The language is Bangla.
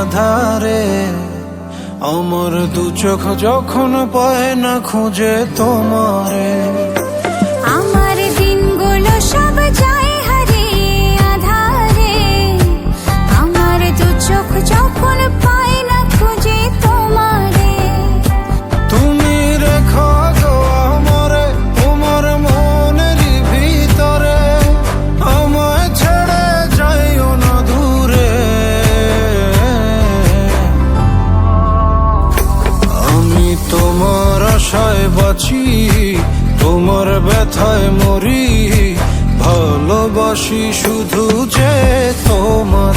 আধারে। আমার দু চোখ যখন পায় না খুঁজে তোমারে, আমার দিনগুলো সব যায় হারিয়ে আঁধারে। আমার দু চোখ যখন পায় না খুঁজে তোমারে। তুমি রেখো গো আমারে তোমার মনের ভিতরে, আমায় ছেড়ে যাইও না দূরে। আমি তোমার আশায় বাঁচি, তোমার ব্যথায় মরি, ভালোবাসি শুধু যে তোমার।